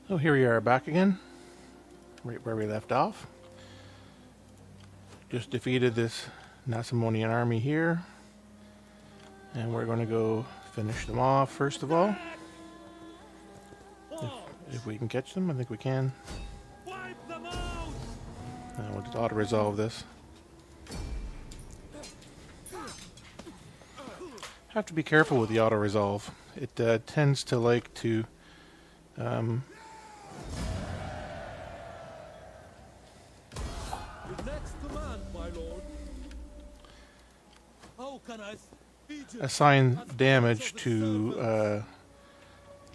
So here we are back again, right where we left off. Just defeated this Nasamonian army here, and we're going to go finish them off first of all. If we can catch them, I think we can. We'll just auto-resolve this. Have to be careful with the auto-resolve. It tends to like to assign damage to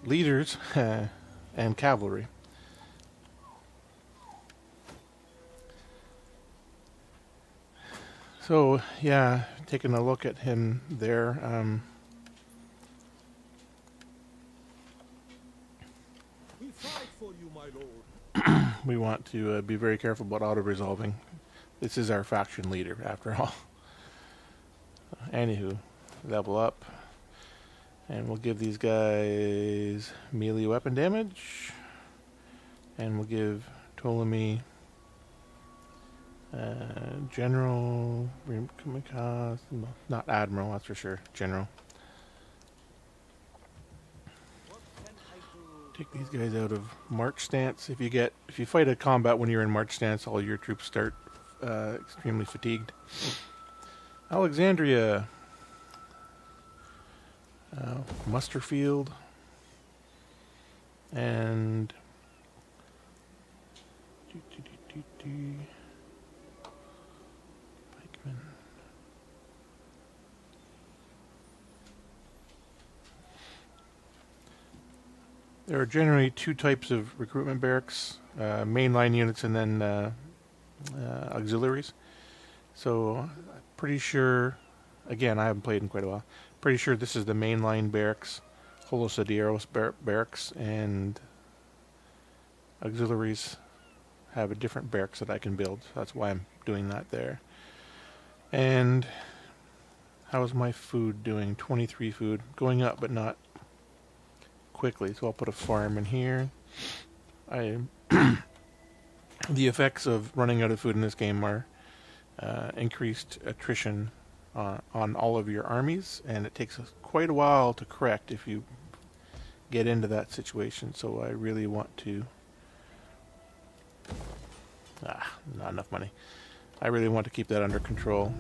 leaders and cavalry. So yeah, taking a look at him there. We fight for you, my lord. We want to be very careful about auto-resolving. This is our faction leader, after all. Anywho, level up. And we'll give these guys melee weapon damage. And we'll give Ptolemy General, not Admiral, that's for sure. General. Take these guys out of march stance. If you fight a combat when you're in march stance, all your troops start extremely fatigued. Alexandria, muster field, and pikemen. There are generally two types of recruitment barracks, mainline units and then auxiliaries. So pretty sure, again, I haven't played in quite a while, pretty sure this is the mainline barracks, Holosadieros barracks, and auxiliaries have a different barracks that I can build. So that's why I'm doing that there. And how's my food doing? 23 food. Going up, but not quickly. So I'll put a farm in here. The effects of running out of food in this game are increased attrition on all of your armies, and it takes quite a while to correct if you get into that situation. So I really want to not enough money. I really want to keep that under control.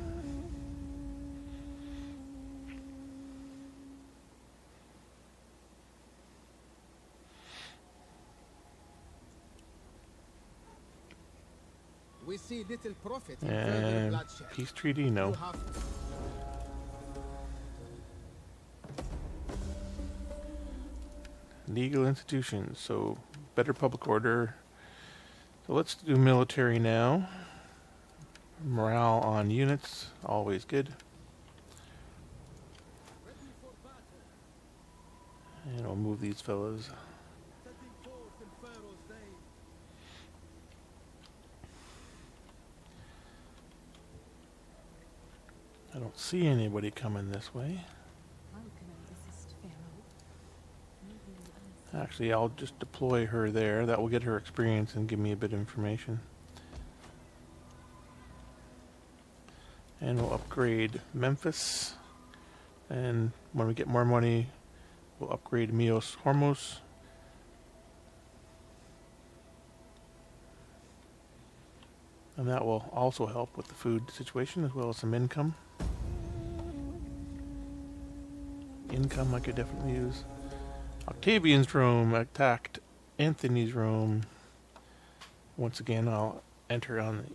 We see little profit in And further bloodshed. peace treaty, no. You have Legal institutions, so better public order. So let's do military now. Morale on units, always good. And we'll move these fellas. setting forth in Pharaoh's name. I don't see anybody coming this way. How can I assist Pharaoh? Actually, I'll just deploy her there. That will get her experience and give me a bit of information. And we'll upgrade Memphis. And when we get more money, we'll upgrade Mios Hormos. And that will also help with the food situation as well as some income. Income I could definitely use. Octavian's Rome attacked Anthony's Rome. Once again, I'll enter on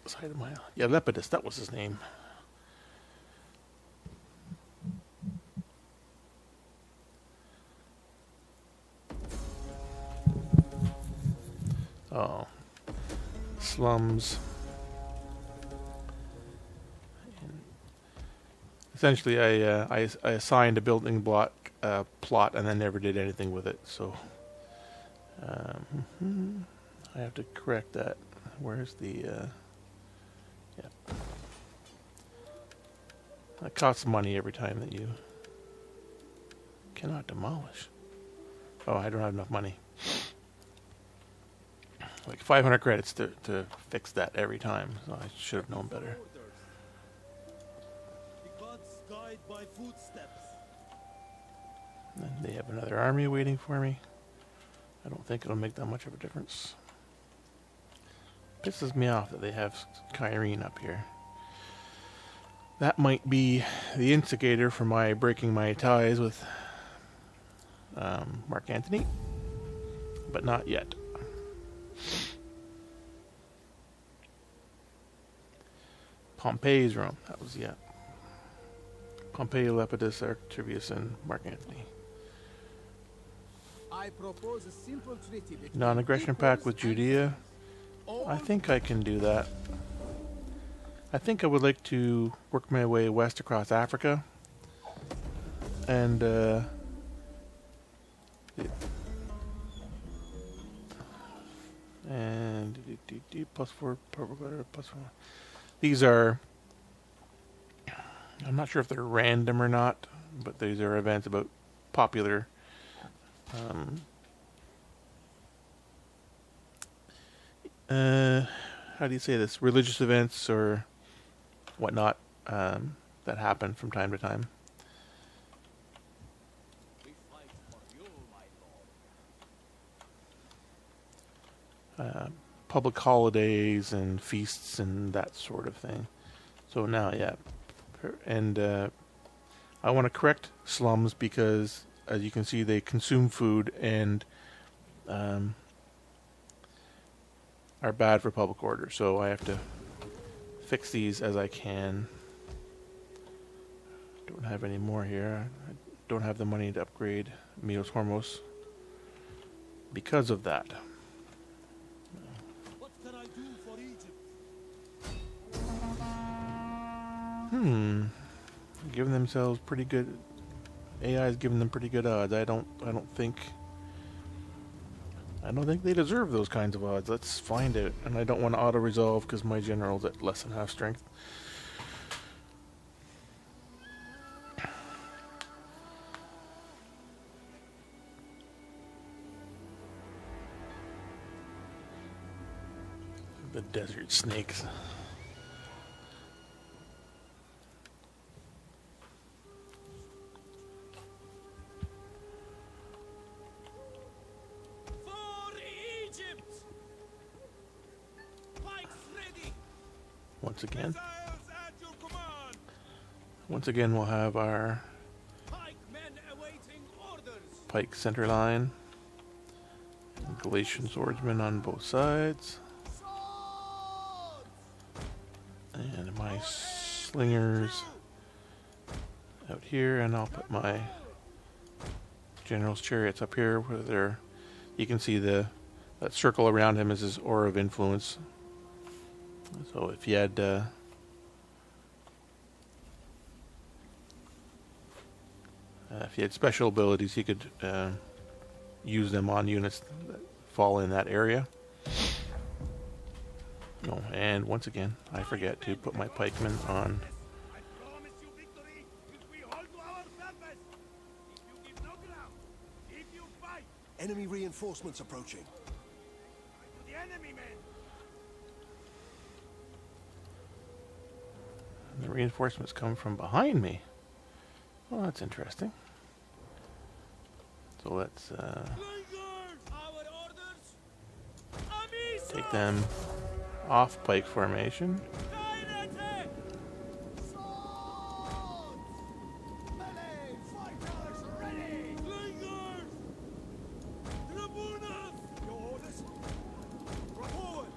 the side of my... Yeah, Lepidus, that was his name. Oh. Slums. Essentially, I assigned a building block plot and then never did anything with it. So I have to correct that. Where's the? Yeah, that costs money every time that you cannot demolish. Oh, I don't have enough money. Like 500 credits to fix that every time. So I should have known better. The gods guide my footsteps. And they have another army waiting for me. I don't think it'll make that much of a difference. Pisses me off that they have Kyrene up here. That might be the instigator for my breaking my ties with Mark Antony, but not yet. Pompey's Rome. That was, yeah. Pompey, Lepidus, Artavius, and Mark Antony. I propose a simple treaty between Non-aggression pact with Judea. I think I can do that. I think I would like to work my way west across Africa. And, plus 4, plus 4. These are, I'm not sure if they're random or not, but these are events about popular how do you say this? Religious events or whatnot that happen from time to time. We fight for you, my lord. Public holidays and feasts and that sort of thing. So now, yeah. And I want to correct slums because, as you can see, they consume food and are bad for public order. So I have to fix these as I can. Don't have any more here. I don't have the money to upgrade Milos Hormos because of that. What can I do for Egypt? Giving themselves pretty good. AI is giving them pretty good odds. I don't think they deserve those kinds of odds. Let's find out. And I don't want to auto resolve because my general's at less than half strength. The desert snakes. For Egypt! Pikes ready! Once again. Missiles at your command! Once again, we'll have our Pikemen awaiting orders! pike center line. Galatian swordsmen on both sides. And my slingers out here, and I'll put my general's chariots up here where they're, you can see that circle around him is his aura of influence. So if you had special abilities, you could use them on units that fall in that area. Oh, and once again, I forget to put my pikemen on. I promise you victory if we hold to our purpose! If you give no ground, if you fight, Enemy reinforcements approaching. to the enemy men! And the reinforcements come from behind me. Well, that's interesting. So let's Our orders! Amisa! take them off pike formation. Direte! Melee fighters ready. Slingers! Tribunas! Your orders. Forward!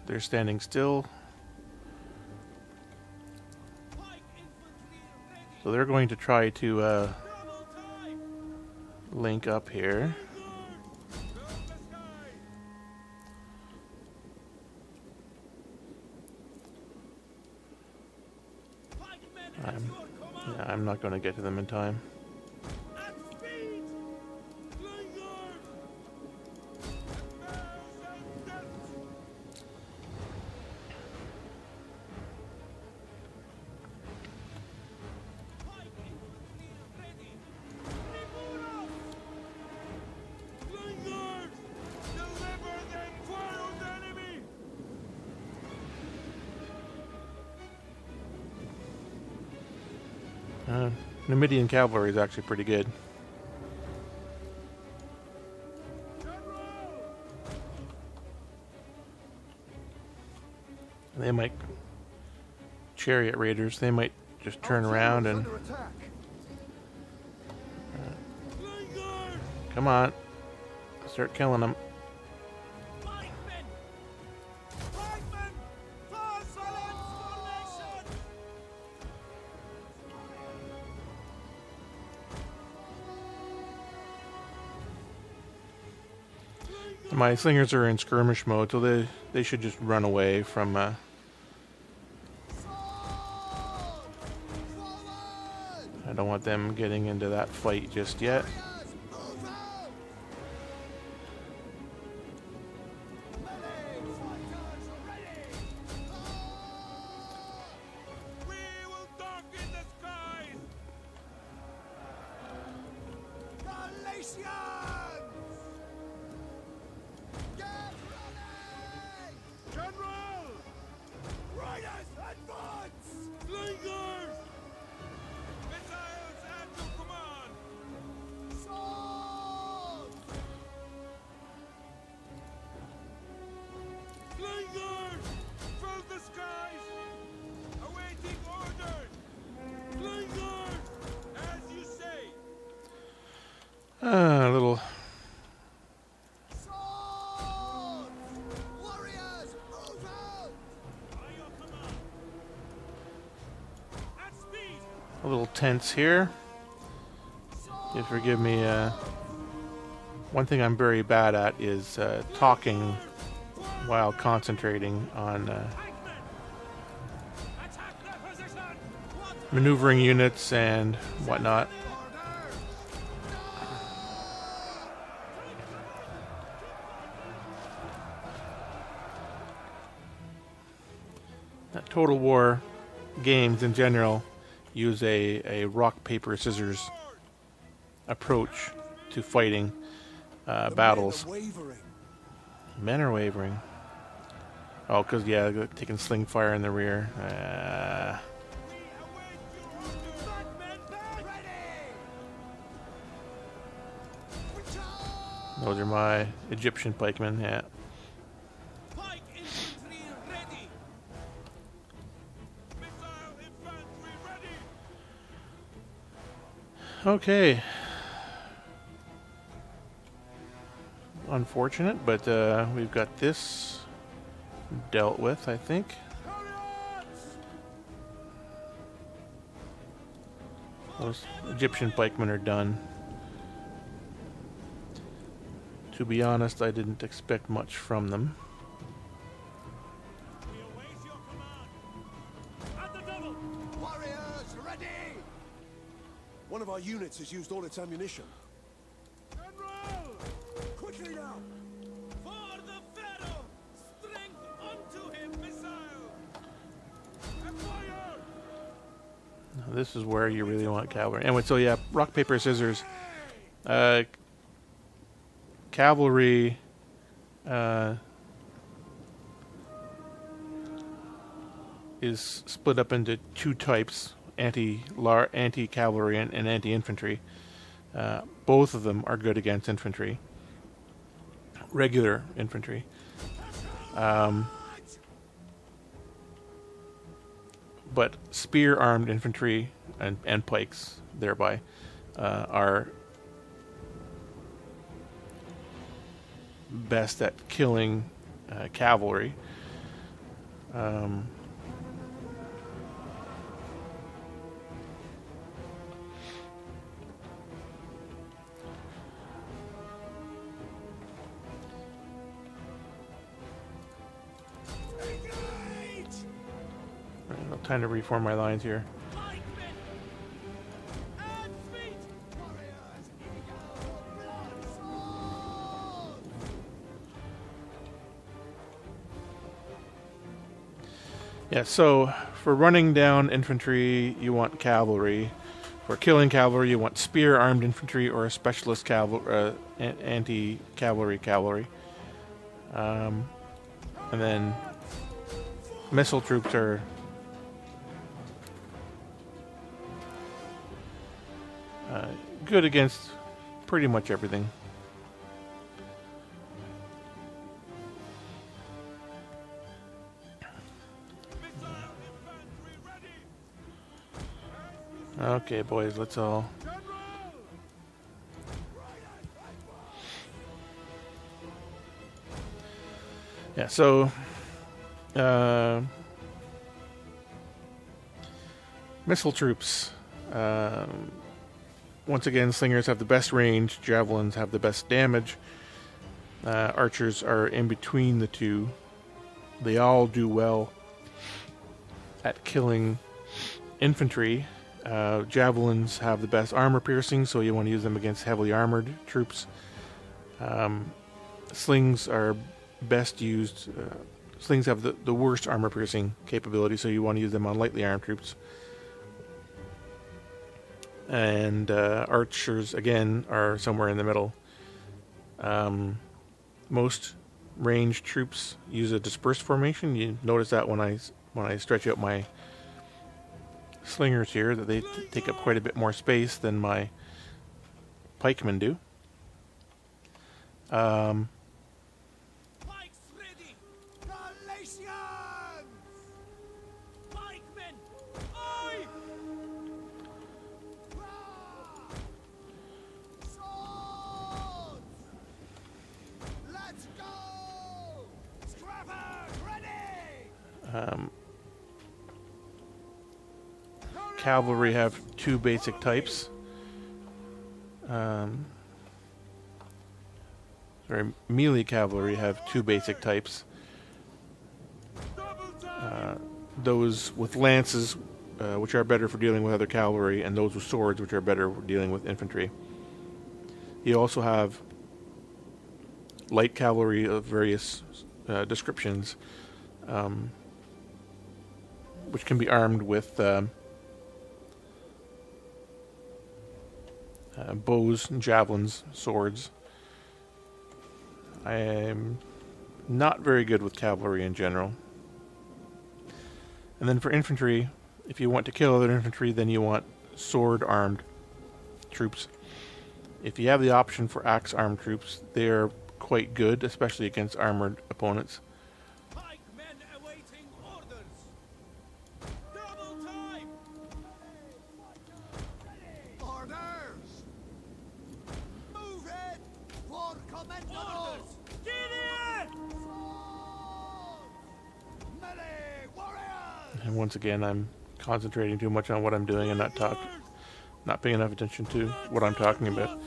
They're standing still. Pike infantry ready! So they're going to try to Double time! link up here. Serve the sky! Pikemen at I'm, your command! yeah, I'm not going to get to them in time. At speed! Slingers! Bells and depths! Pike infantry ready! Numidian cavalry is actually pretty good. They might chariot raiders. They might just turn around and Under attack. come on, start killing them. Pikemen! Pikemen! First formation! My slingers are in skirmish mode, so they should just run away from. I don't want them getting into that fight just yet. We will darken the skies! Galatians! Get ready! General! Riders, advance! Slingers! Missiles at your command! Swords! Slingers! Fill the skies! Awaiting orders! Slingers! As you say! A little. Swords! Warriors, move out! By your command! At speed! A little tense here. Just forgive me. One thing I'm very bad at is talking while concentrating on Pikemen! Attack their position! maneuvering units and whatnot. Total War games in general use a rock, paper, scissors approach to fighting battles. Men are wavering. Men are wavering. Oh, because, yeah, they're taking sling fire in the rear. We await your orders! Pikemen back! Ready! Those are my Egyptian pikemen, yeah. Pike infantry ready! Missile infantry ready! Okay. Unfortunate, but we've got this dealt with, I think. Those Egyptian pikemen are done. To be honest, I didn't expect much from them. We await your command! At the double! Warriors, ready! One of our units has used all its ammunition. General! Quickly now! For the Pharaoh! Strength unto him, missile! And fire! Now, this is where you really want cavalry. Anyway, so yeah, rock, paper, scissors. Cavalry is split up into two types: anti-cavalry and anti-infantry. Both of them are good against infantry, regular infantry. But spear-armed infantry and pikes, thereby, are best at killing cavalry. Time to reform my lines here. Pikemen! At feet! Warriors, eagle, blood, sword! Yeah, so for running down infantry, you want cavalry. For killing cavalry, you want spear-armed infantry or a specialist anti-cavalry cavalry. And then missile troops are good against pretty much everything. Missile infantry ready. Okay, boys, let's all... General! Yeah, so... missile troops. Once again, slingers have the best range, javelins have the best damage. Archers are in between the two. They all do well at killing infantry. Javelins have the best armor piercing, so you want to use them against heavily armored troops. Slings are best used. Slings have the worst armor piercing capability, so you want to use them on lightly armed troops. And archers, again, are somewhere in the middle. Most ranged troops use a dispersed formation. You notice that when I stretch out my slingers here, that they take up quite a bit more space than my pikemen do. Pikes ready! Galatians! Pikemen! Aye! Swords! Let's go! Scrappers ready! Cavalry have two basic types. Melee cavalry have two basic types. Those with lances, which are better for dealing with other cavalry, and those with swords, which are better for dealing with infantry. You also have light cavalry of various descriptions, which can be armed with bows, javelins, swords. I am not very good with cavalry in general. And then for infantry, if you want to kill other infantry, then you want sword-armed troops. If you have the option for axe-armed troops, they are quite good, especially against armored opponents. Pikemen awaiting orders! Double time! Orders! Move it! For commendable! Orders! Get in! Swords! Melee warriors! And once again, I'm concentrating too much on what I'm doing and not paying enough attention to what I'm talking about.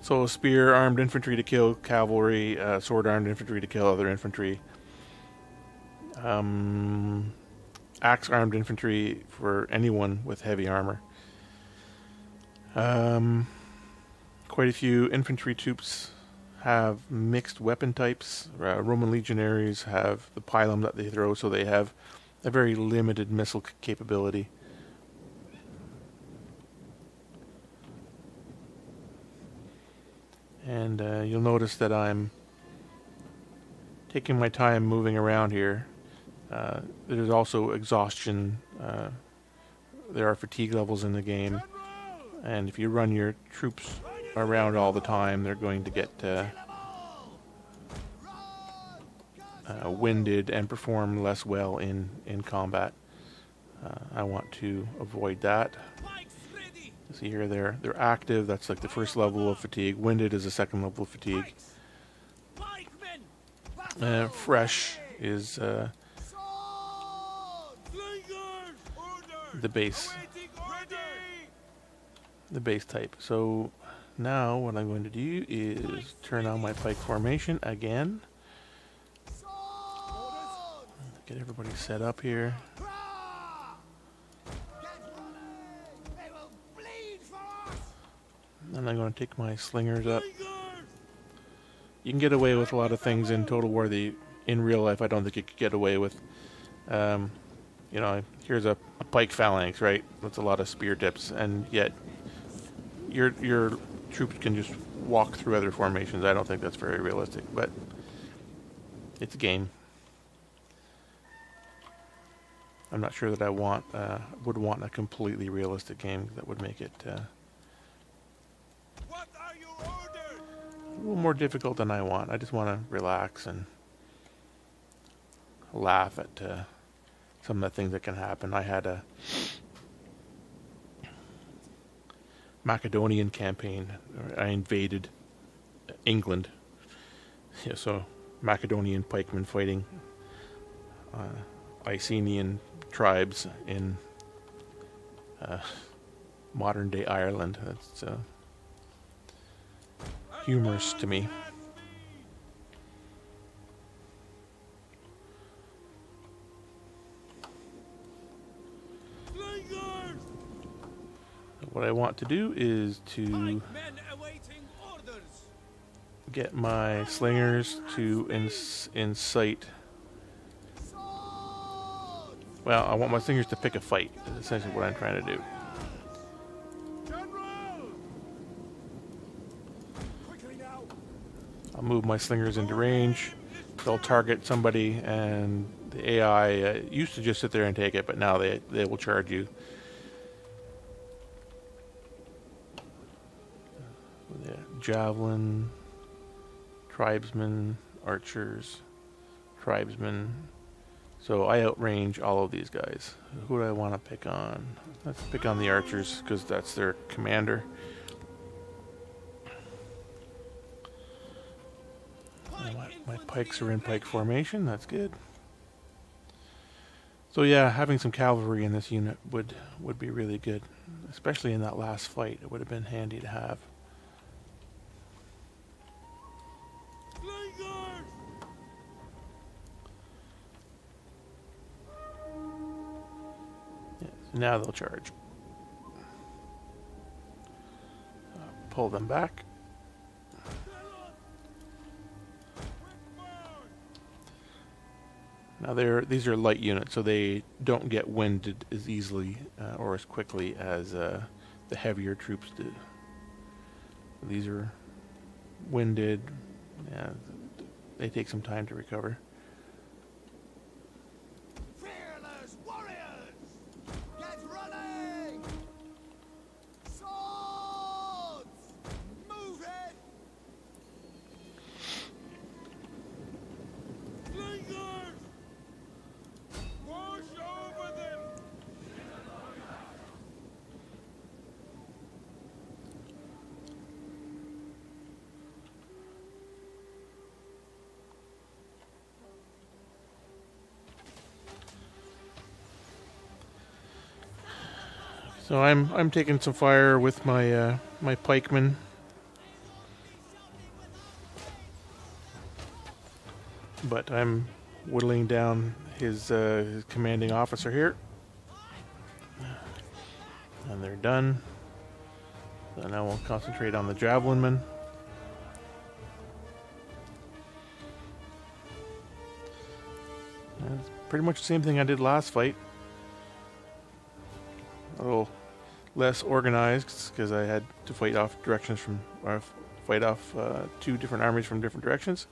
So spear-armed infantry to kill cavalry, sword-armed infantry to kill other infantry. Axe-armed infantry for anyone with heavy armor. Quite a few infantry troops have mixed weapon types. Roman legionaries have the pilum that they throw, so they have a very limited missile capability. And you'll notice that I'm taking my time moving around here. There's also exhaustion. There are fatigue levels in the game. And if you run your troops around all the time, they're going to get winded and perform less well in combat. I want to avoid that. Pikes ready! See here, they're active. That's like the first level of fatigue. Winded is the second level of fatigue. Pikemen! Fresh is Slingers! the base Awaiting orders! the base type. So now what I'm going to do is turn on my pike formation again. Get everybody set up here. They will bleed for us! And I'm going to take my slingers up. You can get away with a lot of things in Total War that in real life I don't think you could get away with. You know, here's a pike phalanx, right? That's a lot of spear tips, and yet your troops can just walk through other formations. I don't think that's very realistic, but it's a game. I'm not sure that I would want a completely realistic game that would make it What are your orders? a little more difficult than I want. I just want to relax and laugh at some of the things that can happen. I had a Macedonian campaign. I invaded England. Yeah, so Macedonian pikemen fighting Icenian tribes in modern day Ireland. That's humorous to me. Slingers! What I want to do is to Men awaiting orders. get my slingers to incite. Well, I want my slingers to pick a fight. Is essentially what I'm trying to do. General! Quickly now. I'll move my slingers into range. They'll target somebody, and the AI used to just sit there and take it, but now they will charge you. Yeah, javelin, tribesmen, archers, tribesmen. So I outrange all of these guys. Who do I want to pick on? Let's pick on the archers because that's their commander. My pikes are in pike formation. That's good. So yeah, having some cavalry in this unit would be really good, especially in that last fight. It would have been handy to have. Slingers! Yeah, so now they'll charge. Pull them back. Now these are light units, so they don't get winded as easily or as quickly as the heavier troops do. These are winded. Yeah, they take some time to recover. Fearless warriors! Get running! Swords! Move it! Slingers! Push over them! So I'm taking some fire with my my pikemen. But I'm whittling down his commanding officer here. And they're done. So now we'll concentrate on the javelin men. And it's pretty much the same thing I did last fight. A little less organized because I had to fight off two different armies from different directions.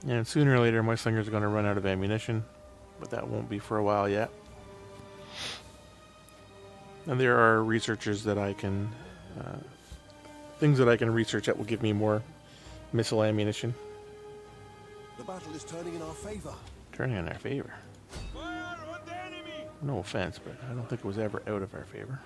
And sooner or later my slingers are going to run out of ammunition, but that won't be for a while yet. And there are researchers that I can things that I can research that will give me more missile ammunition. The battle is turning in our favor. Turning in our favor. Fire on the enemy! No offense, but I don't think it was ever out of our favor.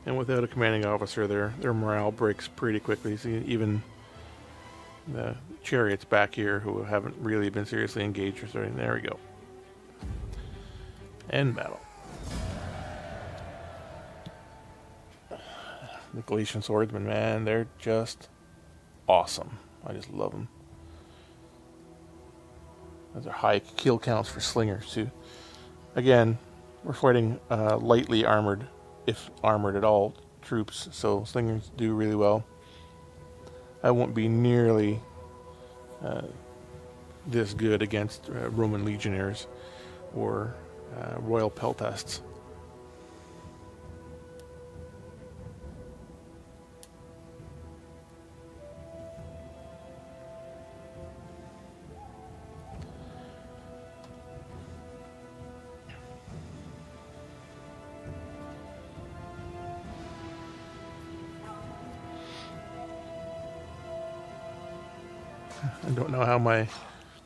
And without a commanding officer, their morale breaks pretty quickly. See, even the chariots back here who haven't really been seriously engaged or something. There we go. End battle. The Galatian swordsmen, man, they're just awesome. I just love them. Those are high kill counts for slingers too. Again, we're fighting lightly armored, if armored at all, troops, so slingers do really well. I won't be nearly this good against Roman legionaries or royal peltasts. I don't know how my...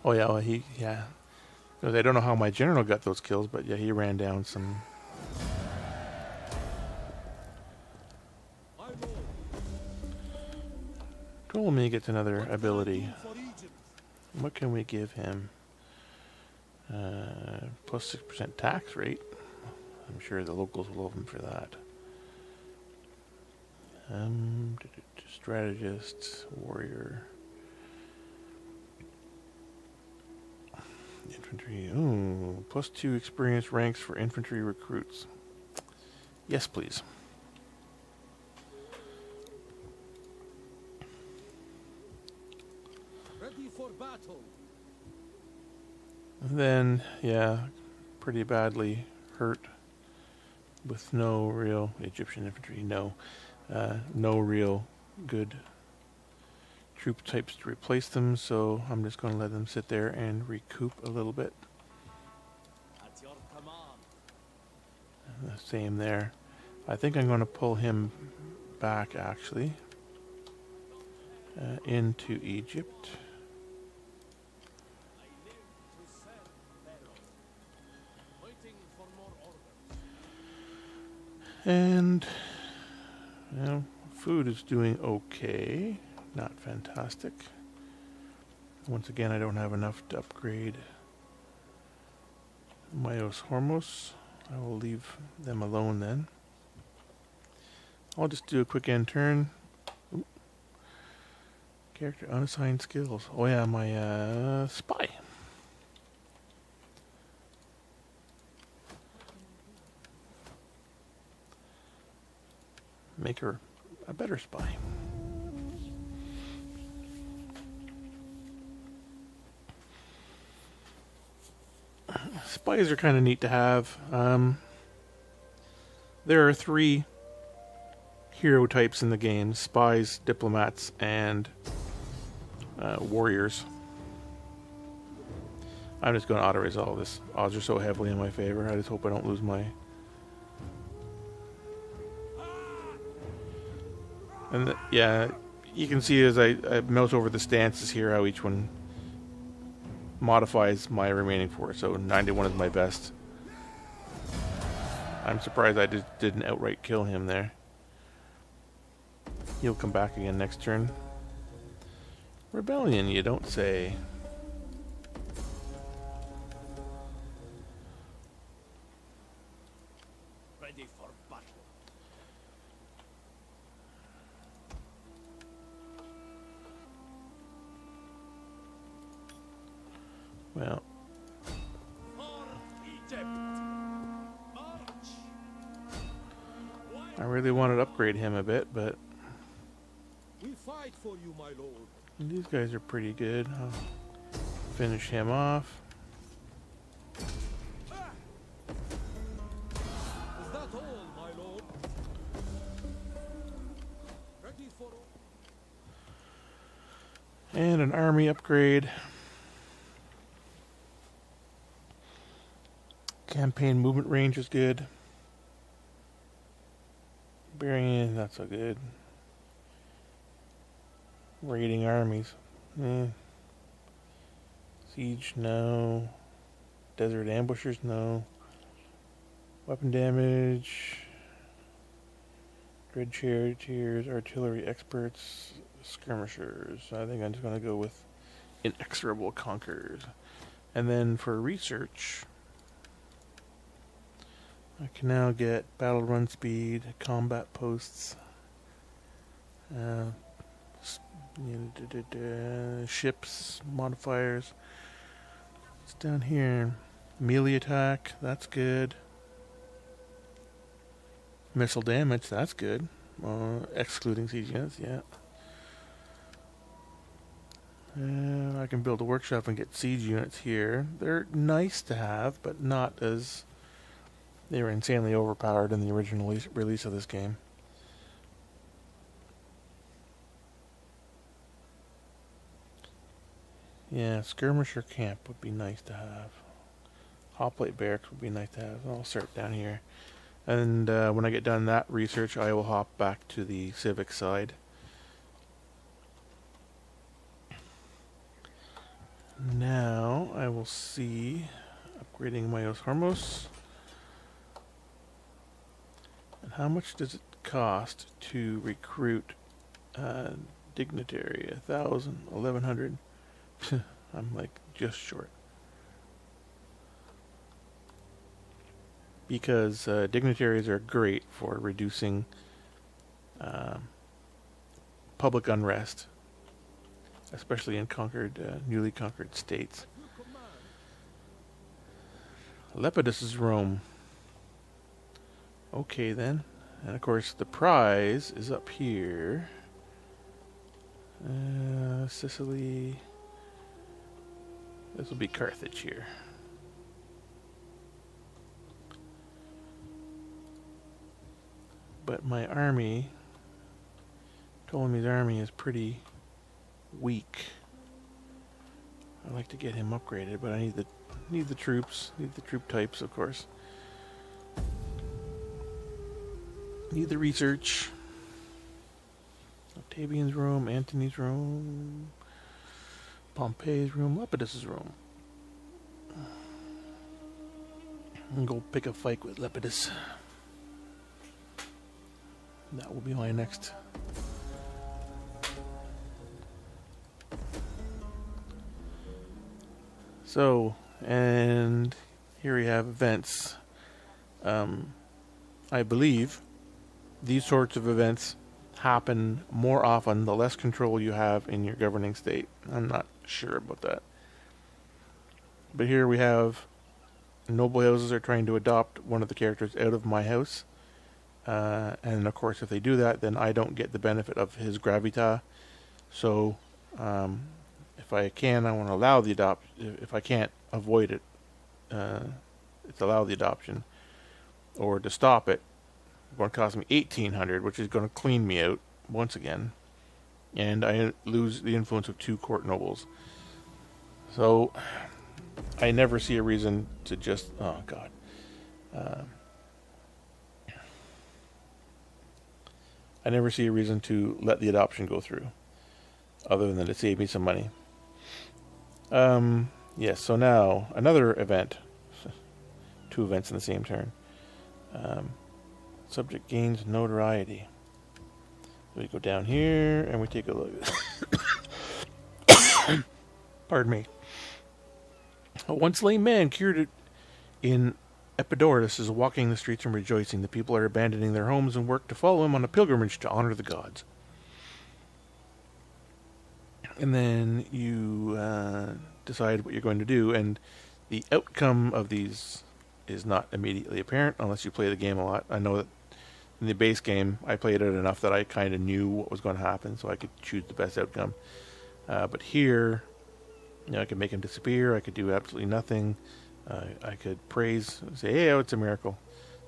Oh, yeah, well, yeah. 'Cause I don't know how my general got those kills, but yeah, he ran down some... My lord, Ptolemy gets another what can I ability. do for Egypt? What can we give him? Plus 6% tax rate. I'm sure the locals will love him for that. Strategist, warrior, infantry. Ooh, plus 2 experience ranks for infantry recruits. Yes, please. Ready for battle. And then, yeah, pretty badly hurt with no real Egyptian infantry. No real good troop types to replace them, so I'm just going to let them sit there and recoup a little bit. At your command. Same there. I think I'm going to pull him back, actually, into Egypt. I live to serve Pharaoh. Waiting for more orders. And, you know, food is doing okay. Not fantastic. Once again, I don't have enough to upgrade Myos Hormos. I will leave them alone then. I'll just do a quick end turn. Ooh. Character unassigned skills. Oh yeah, my spy. Make her a better spy. Spies are kind of neat to have. There are 3 hero types in the game: spies, diplomats, and warriors. I'm just going to auto-resolve this. Odds are so heavily in my favor. I just hope I don't lose my... And yeah, you can see as I mouse over the stances here how each one modifies my remaining 4. So 91 is my best. I'm surprised I just didn't outright kill him there. He'll come back again next turn. Rebellion, you don't say. Ready for battle. Well, For Egypt. March. I really wanted to upgrade him a bit, but We fight for you, my lord. these guys are pretty good. I'll finish him off. Is that all, my lord? Ready for... And an army upgrade. Campaign movement range is good. Bearing, not so good. Raiding armies. Siege, no. Desert ambushers, no. Weapon damage. Dread charioteers, artillery experts, skirmishers. I think I'm just going to go with inexorable conquerors. And then for research, I can now get battle run speed, combat posts, ships, modifiers. It's down here. Melee attack, that's good. Missile damage, that's good. Excluding siege units, yeah. I can build a workshop and get siege units here. They're nice to have, but not as... They were insanely overpowered in the original release of this game. Yeah, skirmisher camp would be nice to have. Hoplite barracks would be nice to have. I'll start down here. And when I get done that research, I will hop back to the civic side. Now I will see upgrading my Hormos. And how much does it cost to recruit dignitary? 1,000, 1,100. I'm like just short. Because dignitaries are great for reducing public unrest, especially in newly conquered states. Lepidus is Rome. Okay then. And of course the prize is up here. Sicily. This will be Carthage here. But my army, Ptolemy's army, is pretty weak. I'd like to get him upgraded, but I need the troops, need the troop types, of course. Need the research. Octavian's Rome, Antony's Rome, Pompey's Rome, Lepidus' Rome. I'm gonna go pick a fight with Lepidus. That will be my next. So, and here we have events. I believe these sorts of events happen more often the less control you have in your governing state. I'm not sure about that. But here we have noble houses are trying to adopt one of the characters out of my house. And of course, if they do that, then I don't get the benefit of his gravita. So, if I can, I want to allow the adoption. If I can't avoid it, it's allow the adoption. Or to stop it, it's going to cost me 1,800, which is going to clean me out once again. And I lose the influence of 2 court nobles. So, I never see a reason to just... Oh, God. I never see a reason to let the adoption go through, other than to save me some money. Yes, so now, another event. 2 events in the same turn. Subject gains notoriety. So we go down here, and we take a look. Pardon me. A once lame man cured in Epidaurus is walking the streets and rejoicing. The people are abandoning their homes and work to follow him on a pilgrimage to honor the gods. And then you decide what you're going to do, and the outcome of these is not immediately apparent unless you play the game a lot. I know that in the base game, I played it enough that I kind of knew what was going to happen, so I could choose the best outcome. But here, I could make him disappear. I could do absolutely nothing. I could praise, say, hey, oh, it's a miracle,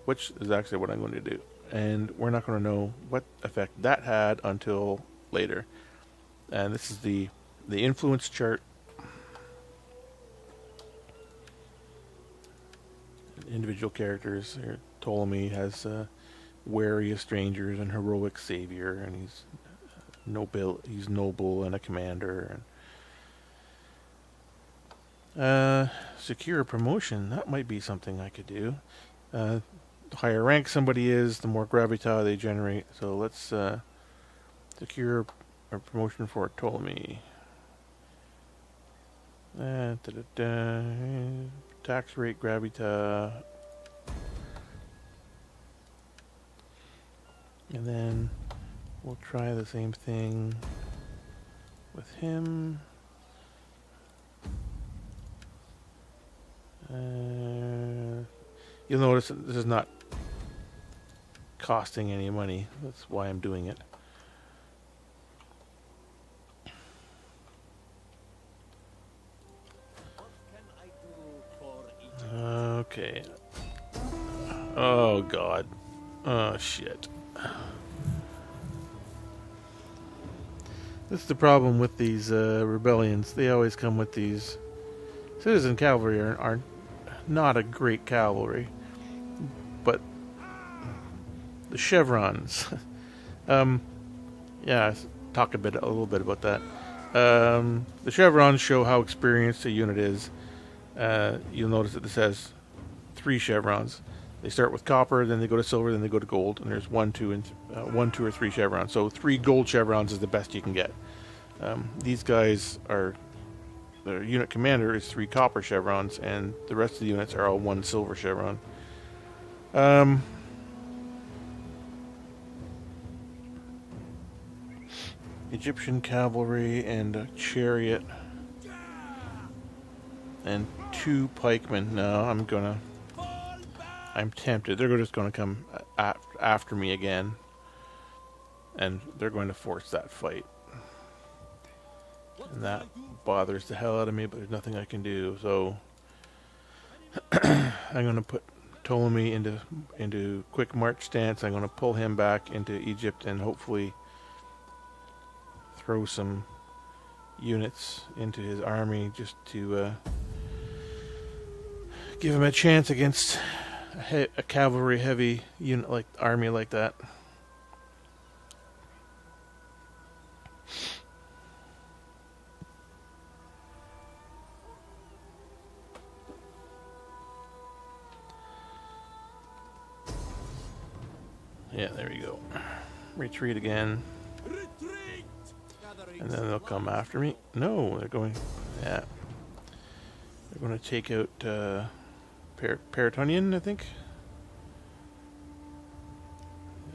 which is actually what I'm going to do. And we're not going to know what effect that had until later. And this is the influence chart. Individual characters. Here, Ptolemy has wary of strangers and heroic savior, and he's noble and a commander. And secure a promotion. That might be something I could do. The higher rank somebody is, the more gravita they generate. So let's secure a promotion for Ptolemy. Tax rate, gravita. And then we'll try the same thing with him. You'll notice that this is not costing any money. That's why I'm doing it. Okay. Oh, God. Oh, shit. This is the problem with these rebellions. They always come with these... Citizen cavalry are not a great cavalry. But the chevrons... yeah, talk a little bit about that. The chevrons show how experienced a unit is. You'll notice that this has 3 chevrons. They start with copper, then they go to silver, then they go to gold, and there's 1, 2, and 1, 2, or 3 chevrons. So 3 gold chevrons is the best you can get. These guys are, the unit commander is 3 copper chevrons, and the rest of the units are all 1 silver chevron. Egyptian cavalry and a chariot and 2 pikemen. No, I'm tempted. They're just gonna come after me again, and they're going to force that fight. And that bothers the hell out of me, but there's nothing I can do. So I'm going to put Ptolemy into quick march stance. I'm going to pull him back into Egypt and hopefully throw some units into his army just to give him a chance against a cavalry heavy unit like army like that. Yeah, there we go. Retreat again. Retreat! And then they'll come after me. No, they're going... Yeah. They're going to take out Peritonian, I think.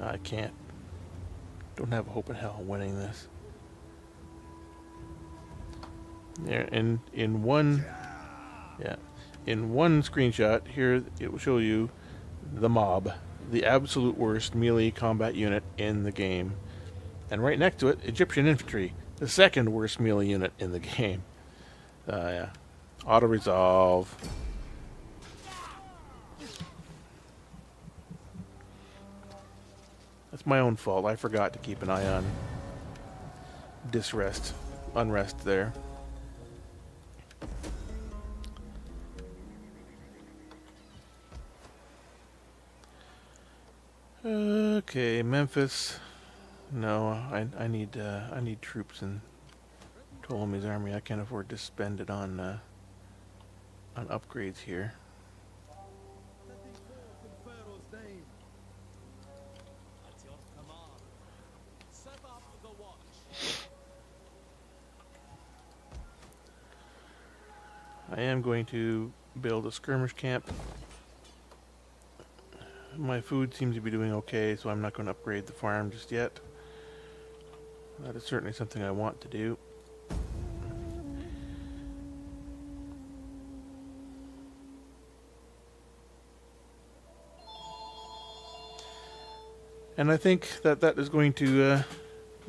I can't. Don't have a hope in hell winning this. Yeah, in one... Yeah. In one screenshot, here it will show you the mob. The absolute worst melee combat unit in the game. And right next to it, Egyptian infantry. The second worst melee unit in the game. Yeah. Auto-resolve. That's my own fault. I forgot to keep an eye on unrest there. Okay, Memphis. No, I need troops in Ptolemy's army. I can't afford to spend it on upgrades here. I am going to build a skirmish camp. My food seems to be doing okay, so I'm not going to upgrade the farm just yet. That is certainly something I want to do. And I think that is going to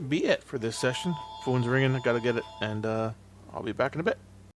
be it for this session. Phone's ringing, I gotta get it, and I'll be back in a bit.